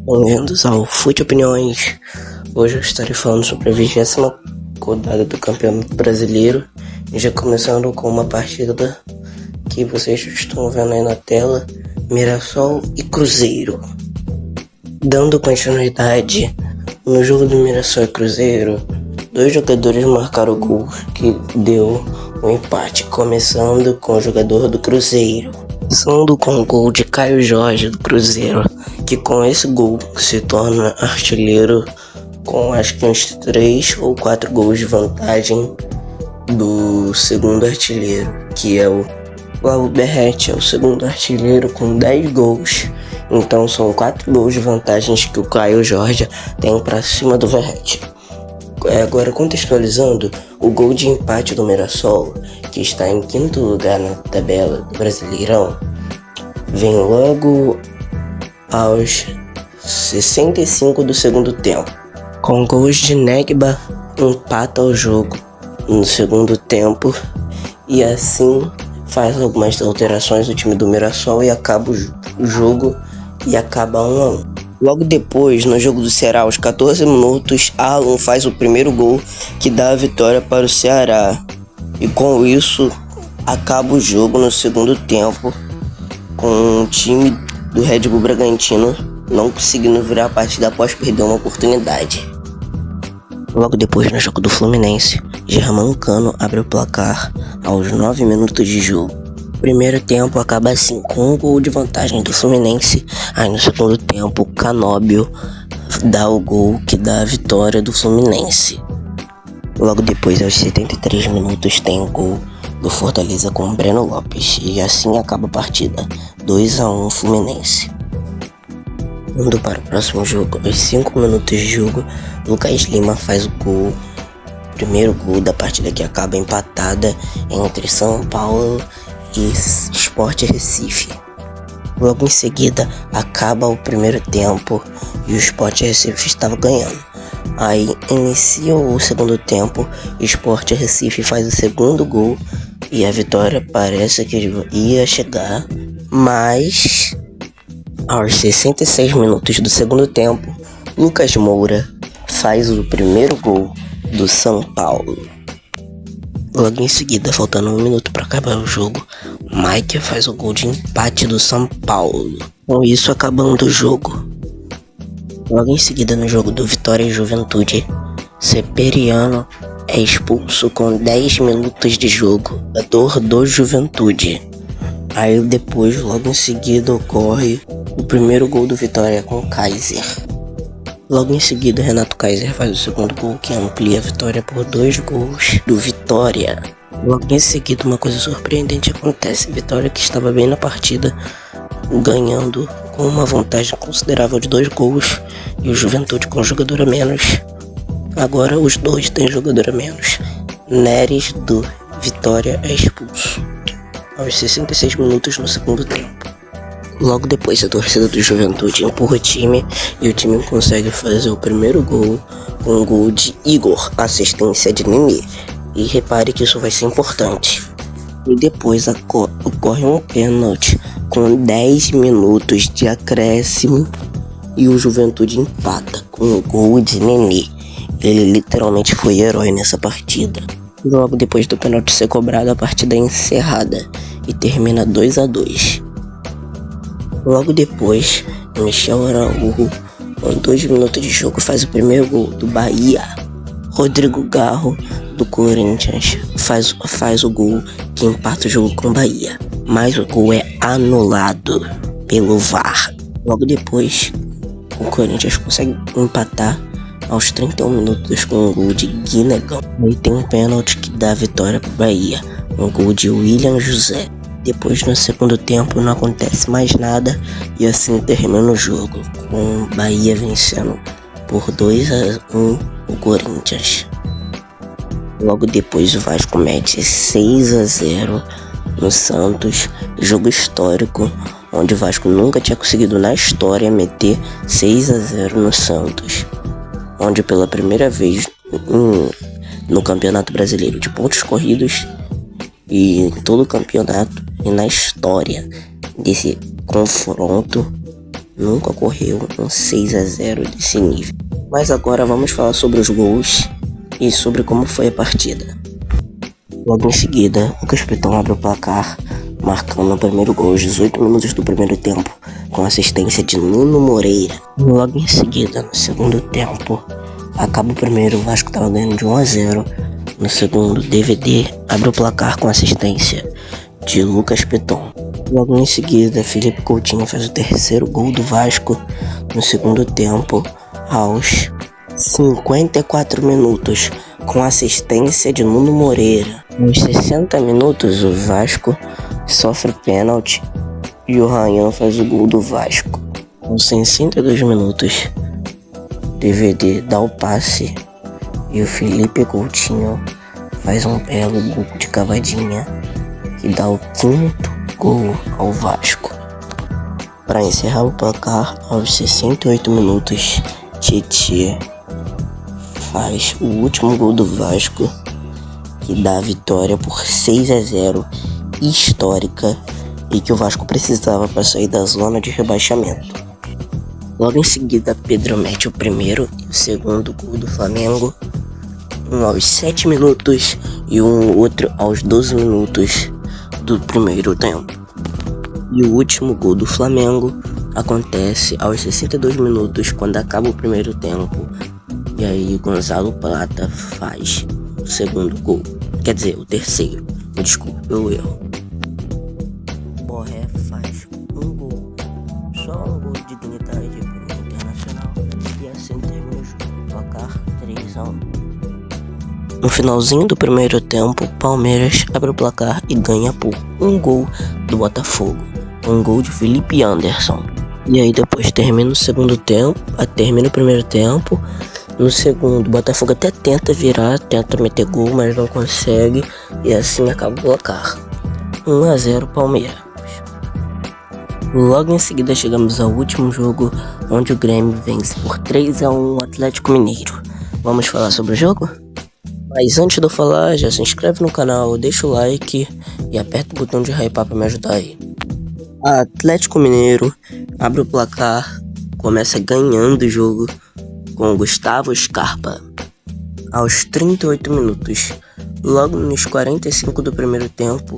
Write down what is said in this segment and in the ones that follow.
Bem-vindos ao Fute Opiniões. Hoje eu estarei falando sobre a 20ª rodada do Campeonato Brasileiro, já começando com uma partida que vocês estão vendo aí na tela: Mirassol e Cruzeiro. Dando continuidade no jogo do Mirassol e Cruzeiro, dois jogadores marcaram o gol que deu o empate, começando com o jogador do Cruzeiro. Começando com o gol de Caio Jorge do Cruzeiro, que com esse gol se torna artilheiro com acho que uns 3 ou 4 gols de vantagem do segundo artilheiro, que é o Flávio Berretti, é o segundo artilheiro com 10 gols. Então são 4 gols de vantagens que o Caio Jorge tem para cima do Berretti. Agora, contextualizando, o gol de empate do Mirassol, que está em 5º lugar na tabela do Brasileirão, vem logo aos 65 do segundo tempo. Com gols de Negba, empata o jogo no segundo tempo e assim faz algumas alterações no time do Mirassol e acaba o jogo e acaba 1-1. Logo depois, no jogo do Ceará, aos 14 minutos, Alan faz o primeiro gol que dá a vitória para o Ceará. E com isso, acaba o jogo no segundo tempo, com o time do Red Bull Bragantino não conseguindo virar a partida após perder uma oportunidade. Logo depois, no jogo do Fluminense, Germancano abre o placar aos 9 minutos de jogo. O primeiro tempo acaba assim, com um gol de vantagem do Fluminense. Aí no segundo tempo, Canóbio dá o gol que dá a vitória do Fluminense. Logo depois, aos 73 minutos, tem o gol do Fortaleza com o Breno Lopes. E assim acaba a partida, 2-1 Fluminense. Indo para o próximo jogo, aos 5 minutos de jogo, Lucas Lima faz o gol. Primeiro gol da partida, que acaba empatada entre São Paulo e Sport Recife. Logo em seguida, acaba o primeiro tempo e o Sport Recife estava ganhando. Aí inicia o segundo tempo, o Sport Recife faz o segundo gol e a vitória parece que ia chegar, mas aos 66 minutos do segundo tempo, Lucas Moura faz o primeiro gol do São Paulo. Logo em seguida, faltando 1 minuto para acabar o jogo, Mike faz o gol de empate do São Paulo. Com isso, acabando o jogo. Logo em seguida, no jogo do Vitória e Juventude, Seperiano é expulso com 10 minutos de jogo, jogador do Juventude. Aí depois, logo em seguida, ocorre o primeiro gol do Vitória com Kaiser. Logo em seguida, Renato Kaiser faz o segundo gol, que amplia a vitória por 2 gols do Vitória. Logo em seguida, uma coisa surpreendente acontece. Vitória, que estava bem na partida, ganhando com uma vantagem considerável de 2 gols, e o Juventude com jogador a menos. Agora os dois têm jogador a menos. Neres do Vitória é expulso aos 66 minutos no segundo tempo. Logo depois, a torcida do Juventude empurra o time e o time consegue fazer o primeiro gol com um gol de Igor, assistência de Nini. E repare que isso vai ser importante. E depois ocorre um pênalti com 10 minutos de acréscimo e o Juventude empata com um gol de Nini. Ele literalmente foi herói nessa partida. Logo depois do pênalti ser cobrado, a partida é encerrada e termina 2-2. Logo depois, Michel Araújo, com 2 minutos de jogo, faz o primeiro gol do Bahia. Rodrigo Garro, do Corinthians, faz o gol que empata o jogo com o Bahia. Mas o gol é anulado pelo VAR. Logo depois, o Corinthians consegue empatar aos 31 minutos com um gol de Guinegão. Aí tem um pênalti que dá a vitória para o Bahia, um gol de William José. Depois, no segundo tempo, não acontece mais nada e assim termina o jogo, com o Bahia vencendo por 2-1 o Corinthians. Logo depois, o Vasco mete 6-0 no Santos, jogo histórico, onde o Vasco nunca tinha conseguido na história meter 6-0 no Santos, onde pela primeira vez no Campeonato Brasileiro de pontos corridos E em todo o campeonato e na história desse confronto nunca ocorreu um 6-0 desse nível. Mas agora vamos falar sobre os gols e sobre como foi a partida. Logo em seguida, o Lucas Piton abre o placar, marcando o primeiro gol aos 18 minutos do primeiro tempo, com assistência de Nuno Moreira. Logo em seguida, no segundo tempo, acaba o primeiro, o Vasco estava ganhando de 1-0. No segundo, DVD abre o placar com assistência de Lucas Piton. Logo em seguida, Felipe Coutinho faz o terceiro gol do Vasco no segundo tempo, aos 54 minutos, com assistência de Nuno Moreira. Nos 60 minutos, o Vasco sofre pênalti e o Ryan faz o gol do Vasco. Aos 62 minutos, DVD dá o passe e o Felipe Coutinho faz um belo gol de cavadinha que dá o quinto gol ao Vasco. Para encerrar o placar, aos 68 minutos, Titi faz o último gol do Vasco, que dá a vitória por 6-0, histórica, e que o Vasco precisava para sair da zona de rebaixamento. Logo em seguida, Pedro mete o primeiro e o segundo gol do Flamengo, um aos 7 minutos e um outro aos 12 minutos do primeiro tempo. E o último gol do Flamengo acontece aos 62 minutos, quando acaba o primeiro tempo. E aí Gonzalo Plata faz o segundo gol. Quer dizer, o terceiro. Desculpa pelo erro. Borré faz um gol. Só um gol de dignidade para o Internacional. E assim termina o jogo. Placar 3-1. No finalzinho do primeiro tempo, Palmeiras abre o placar e ganha por um gol do Botafogo. Um gol de Felipe Anderson. E aí depois termina o segundo tempo, termina o primeiro tempo. No segundo, o Botafogo até tenta virar, tenta meter gol, mas não consegue. E assim acaba o placar. 1-0 Palmeiras. Logo em seguida chegamos ao último jogo, onde o Grêmio vence por 3-1 o Atlético Mineiro. Vamos falar sobre o jogo? Mas antes de eu falar, já se inscreve no canal, deixa o like e aperta o botão de hypar pra me ajudar aí. Atlético Mineiro abre o placar, começa ganhando o jogo com Gustavo Scarpa aos 38 minutos. Logo nos 45 do primeiro tempo,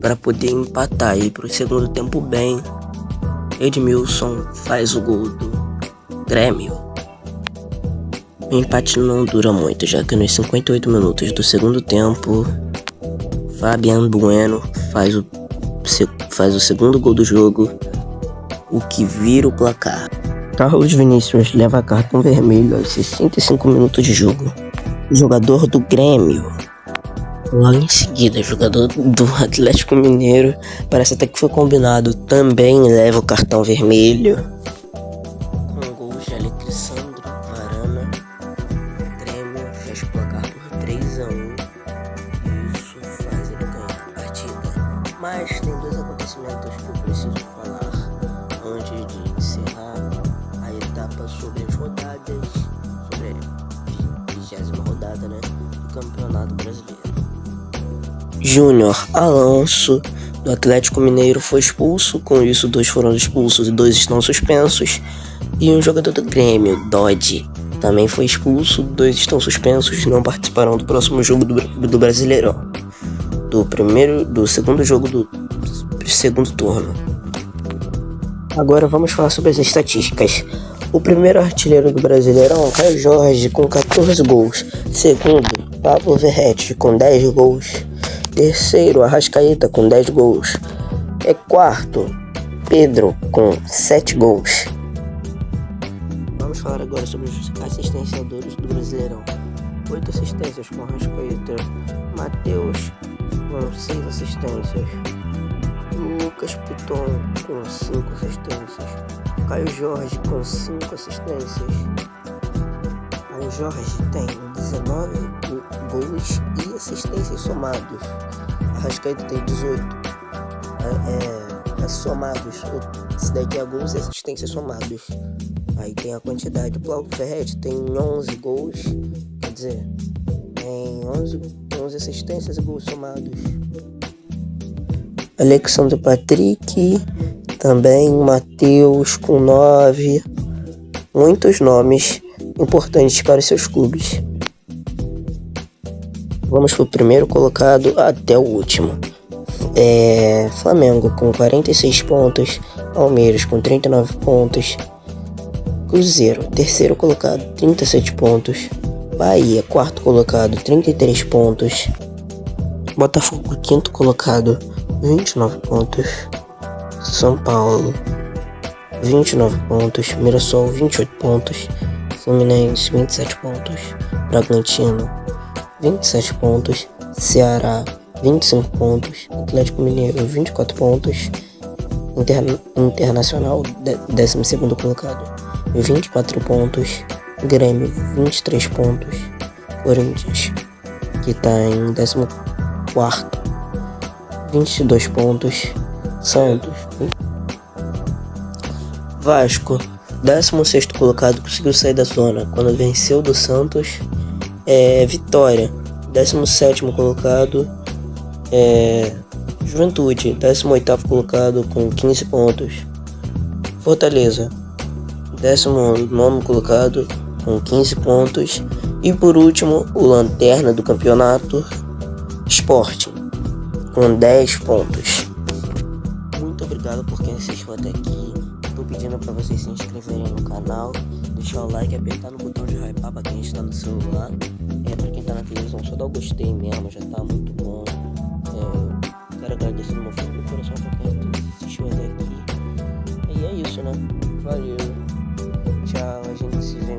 para poder empatar e ir pro segundo tempo bem, Edmilson faz o gol do Grêmio. O empate não dura muito, já que nos 58 minutos do segundo tempo, Fabian Bueno faz o segundo gol do jogo, o que vira o placar. Carlos Vinícius leva cartão vermelho aos 65 minutos de jogo. Jogador do Grêmio. Logo em seguida, jogador do Atlético Mineiro, parece até que foi combinado, também leva o cartão vermelho. Com gols de Alexandre Varana, o Grêmio fecha o placar por 3-1. Isso faz ele ganhar a partida. Mas tem dois acontecimentos que eu preciso falar antes de encerrar a etapa sobre as rodadas, sobre a 20ª rodada, né, do Campeonato Brasileiro. Júnior Alonso, do Atlético Mineiro, foi expulso. Com isso, 2 foram expulsos e 2 estão suspensos. E um jogador do Grêmio, Dodge, também foi expulso. 2 estão suspensos e não participarão do próximo jogo do Brasileirão. Do segundo jogo do segundo turno. Agora vamos falar sobre as estatísticas. O primeiro artilheiro do Brasileirão, Caio Jorge, com 14 gols. Segundo, Pablo Verratti, com 10 gols. Terceiro, Arrascaeta, com 10 gols. Quarto, Pedro, com 7 gols. Vamos falar agora sobre os assistenciadores do Brasileirão. 8 assistências com Arrascaeta. Matheus, com 6 assistências. Lucas Piton, com 5 assistências. Caio Jorge, com 5 assistências. Caio Jorge tem 19 gols e assistências somados. Arrascaeta tem 18 somados. Esse daqui é gols e assistências somados. Aí tem a quantidade. O Pablo Verratti tem 11 gols. Quer dizer, tem 11 as assistências e gols somados. Alexandre Patrick, também Matheus com 9. Muitos nomes importantes para os seus clubes. Vamos para o primeiro colocado até o último. Flamengo com 46 pontos, Palmeiras com 39 pontos, Cruzeiro, terceiro colocado, 37 pontos, Bahia, quarto colocado, 33 pontos, Botafogo, quinto colocado, 29 pontos, São Paulo, 29 pontos, Mirassol, 28 pontos, Fluminense, 27 pontos, Bragantino, 27 pontos, Ceará, 25 pontos, Atlético Mineiro, 24 pontos, Internacional, 12º colocado, 24 pontos, Grêmio, 23 pontos, Corinthians, que está em 14º, 22 pontos, Santos, Vasco, 16º colocado, conseguiu sair da zona quando venceu do Santos. Vitória, 17º colocado, Juventude, 18º colocado com 15 pontos, Fortaleza, 19º colocado com 15 pontos, e por último o lanterna do campeonato, Sport, com 10 pontos. Muito obrigado por quem assistiu até aqui. Estou pedindo para vocês se inscreverem no canal, deixar o like e apertar no botão de hypar para quem está no celular. Para quem está na televisão, só dá o gostei mesmo, já tá muito bom. Quero agradecer no meu fundo do coração por quem assistiu até aqui. E é isso, né? Valeu. Tchau, a gente se vê